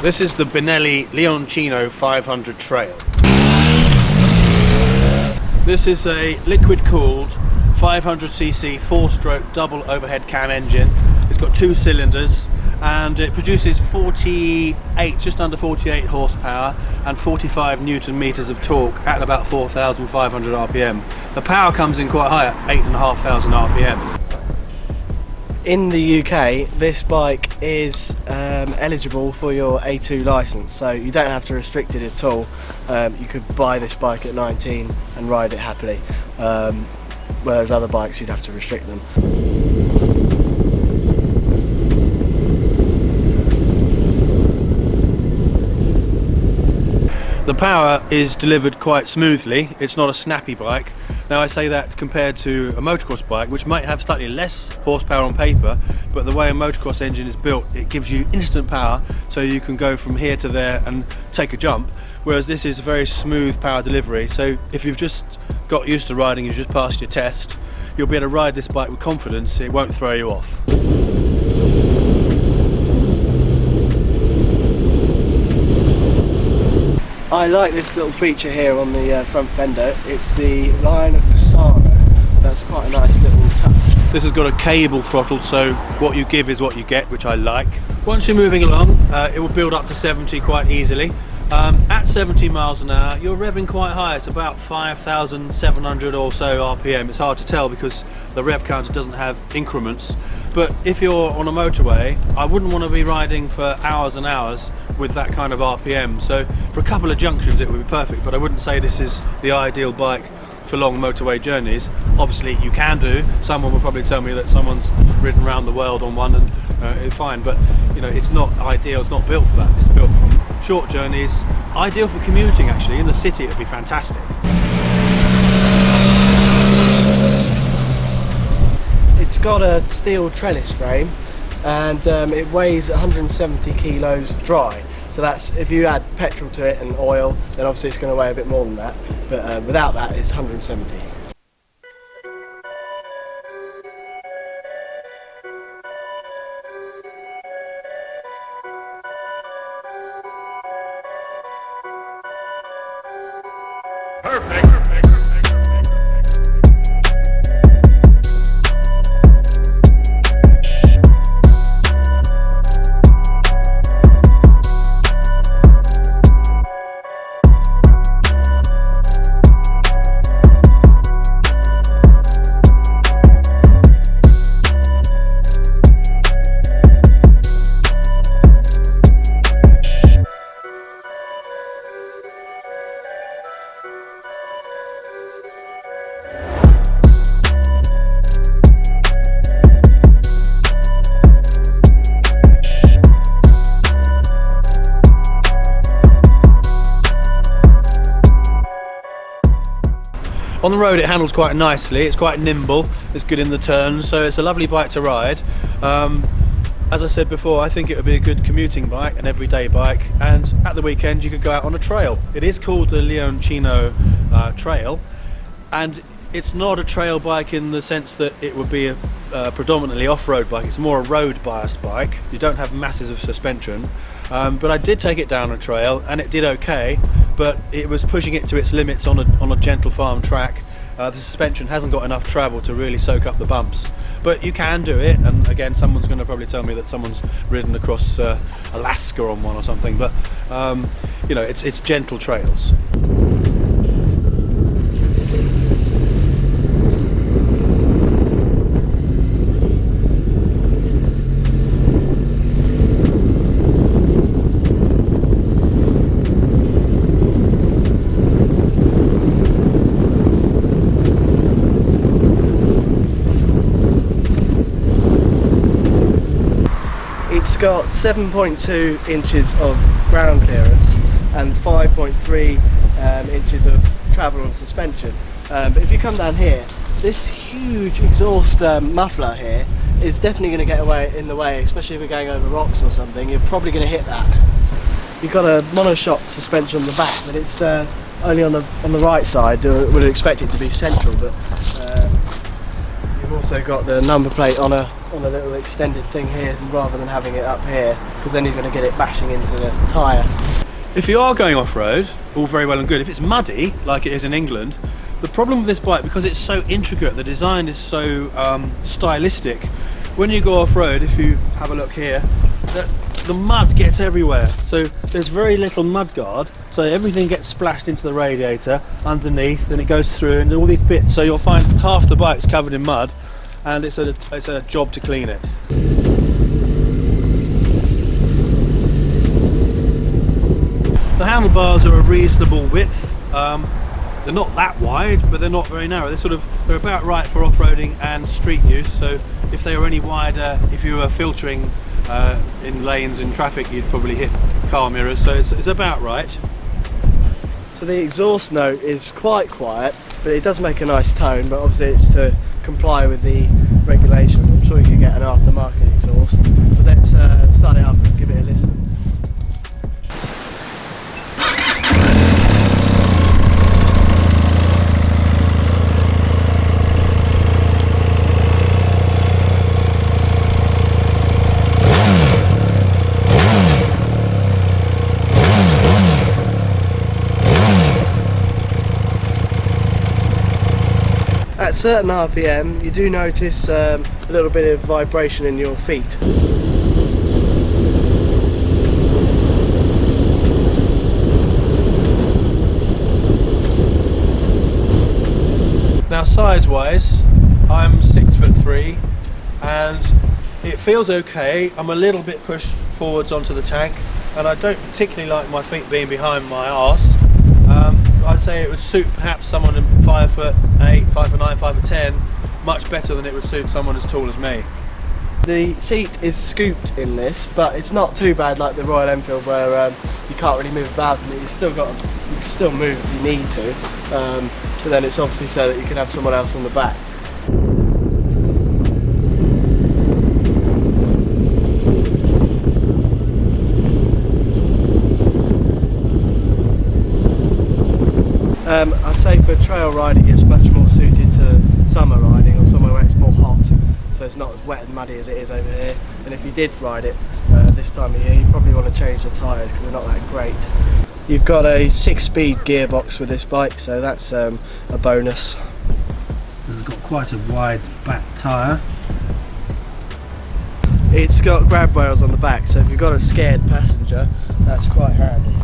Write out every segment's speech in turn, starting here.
This is the Benelli Leoncino 500 Trail. This is a liquid-cooled 500cc 4-stroke double overhead cam engine. It's got 2 cylinders and it produces just under 48 horsepower and 45 newton meters of torque at about 4,500 RPM. The power comes in quite high at 8,500 RPM. In the UK, this bike is eligible for your A2 licence, so you don't have to restrict it at all. You could buy this bike at 19 and ride it happily, whereas other bikes you'd have to restrict them. The power is delivered quite smoothly. It's not a snappy bike. Now I say that compared to a motocross bike, which might have slightly less horsepower on paper, but the way a motocross engine is built, it gives you instant power, so you can go from here to there and take a jump, whereas this is a very smooth power delivery. So if you've just got used to riding, you've just passed your test, you'll be able to ride this bike with confidence. It won't throw you off. I like this little feature here on the front fender. It's the line of Passano. That's quite a nice little touch. This has got a cable throttle, so what you give is what you get, which I like. Once you're moving along, it will build up to 70 quite easily. At 70 miles an hour, you're revving quite high. It's about 5,700 or so RPM. It's hard to tell because the rev counter doesn't have increments. But if you're on a motorway, I wouldn't want to be riding for hours and hours with that kind of RPM. So for a couple of junctions it would be perfect, but I wouldn't say this is the ideal bike for long motorway journeys. Obviously you can do. Someone will probably tell me that someone's ridden around the world on one and it's fine, but you know, it's not ideal. It's not built for that. It's built for short journeys. Ideal for commuting actually. In the city it would be fantastic. It's got a steel trellis frame and it weighs 170 kilos dry. So that's, if you add petrol to it and oil, then obviously it's going to weigh a bit more than that. But without that, it's 170. Perfect. On the road it handles quite nicely, it's quite nimble, it's good in the turns, so it's a lovely bike to ride. As I said before, I think it would be a good commuting bike, an everyday bike, and at the weekend you could go out on a trail. It is called the Leoncino Trail, and it's not a trail bike in the sense that it would be a predominantly off-road bike. It's more a road biased bike. You don't have masses of suspension, but I did take it down a trail and it did okay, but it was pushing it to its limits on a gentle farm track. The suspension hasn't got enough travel to really soak up the bumps, but you can do it. And again, someone's going to probably tell me that someone's ridden across Alaska on one or something, but you know, it's gentle trails. It's got 7.2 inches of ground clearance and 5.3 inches of travel and suspension. But if you come down here, this huge exhaust muffler here is definitely going to get in the way, especially if you're going over rocks or something. You're probably going to hit that. You've got a monoshock suspension on the back, but it's only on the right side. Would expect it to be central, but you've also got the number plate on on a little extended thing here rather than having it up here, because then you're going to get it bashing into the tyre. If you are going off-road, all very well and good. If it's muddy, like it is in England, the problem with this bike, because it's so intricate, the design is so stylistic, when you go off-road, if you have a look here, the mud gets everywhere. So there's very little mud guard, so everything gets splashed into the radiator underneath, and it goes through and all these bits. So you'll find half the bike's covered in mud, and it's a job to clean it. The handlebars are a reasonable width. They're not that wide, but they're not very narrow. They're about right for off-roading and street use. So if they were any wider, if you were filtering in lanes in traffic, you'd probably hit car mirrors. So it's about right. So the exhaust note is quite quiet, but it does make a nice tone. But obviously it's to comply with the regulations. I'm sure you can get an aftermarket exhaust. But let's start it up and give it a listen. At certain RPM, you do notice a little bit of vibration in your feet. Now size-wise, I'm 6'3", and it feels okay. I'm a little bit pushed forwards onto the tank, and I don't particularly like my feet being behind my arse. I'd say it would suit perhaps someone 5'8", 5'9", 5'10", much better than it would suit someone as tall as me. The seat is scooped in this, but it's not too bad like the Royal Enfield, where you can't really move about in it. You can still move if you need to, but then it's obviously so that you can have someone else on the back. I'd say for trail riding it's much more suited to summer riding or somewhere where it's more hot, so it's not as wet and muddy as it is over here. And if you did ride it this time of year, you probably want to change the tyres because they're not that great. You've got a 6-speed gearbox with this bike, so that's a bonus. This has got quite a wide back tyre. It's got grab rails on the back, so if you've got a scared passenger, that's quite handy.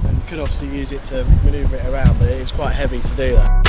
And you could obviously use it to manoeuvre it around, but it is quite heavy to do that.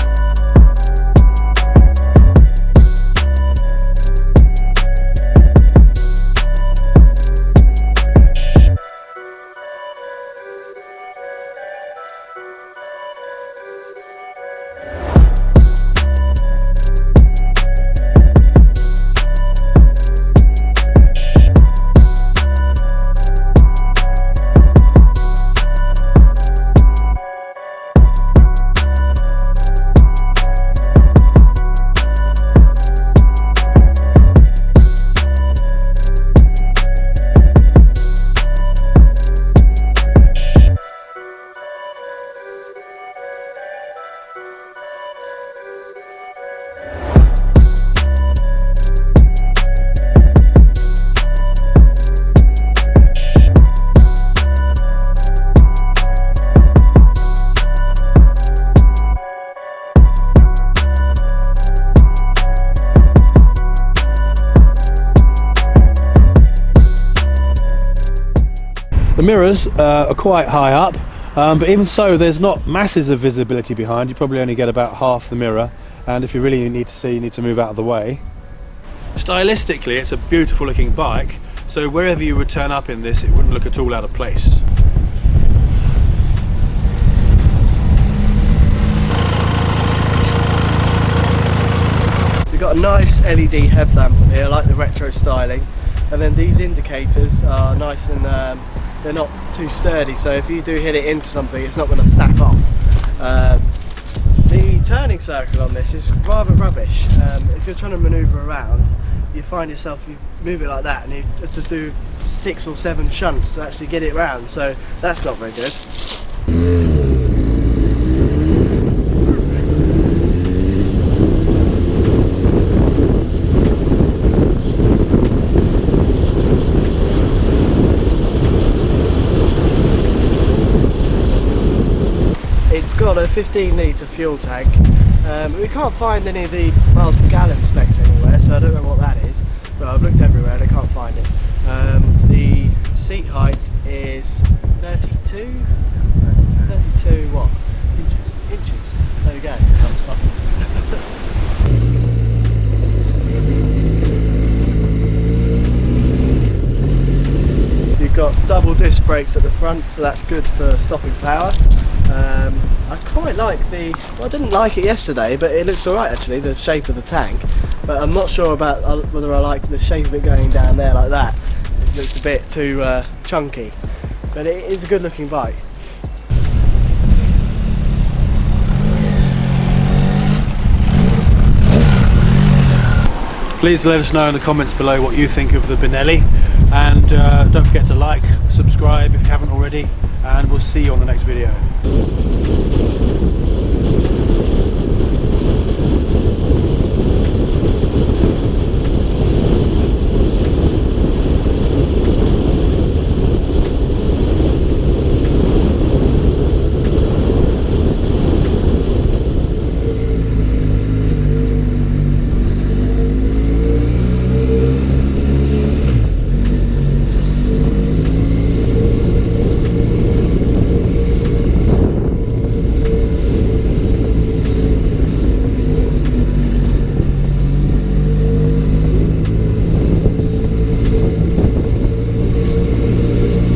The mirrors are quite high up, but even so there's not masses of visibility behind. You probably only get about half the mirror, and if you really need to see, you need to move out of the way. Stylistically it's a beautiful looking bike, so wherever you would turn up in this it wouldn't look at all out of place. We've got a nice LED headlamp on here, I like the retro styling, and then these indicators are nice and they're not too sturdy, so if you do hit it into something it's not going to snap off. The turning circle on this is rather rubbish. If you're trying to manoeuvre around, you find yourself, you move it like that and you have to do 6 or 7 shunts to actually get it round, so that's not very good. has got a 15 litre fuel tank. We can't find any of the miles per gallon specs anywhere, so I don't know what that is. But I've looked everywhere and I can't find it. The seat height is 32 what? Inches. There we go. You've got double disc brakes at the front, so that's good for stopping power. I quite like well, I didn't like it yesterday, but it looks alright actually, the shape of the tank. But I'm not sure about whether I like the shape of it going down there like that. It looks a bit too chunky, but it is a good looking bike. Please let us know in the comments below what you think of the Benelli, and don't forget to like, subscribe if you haven't already, and we'll see you on the next video.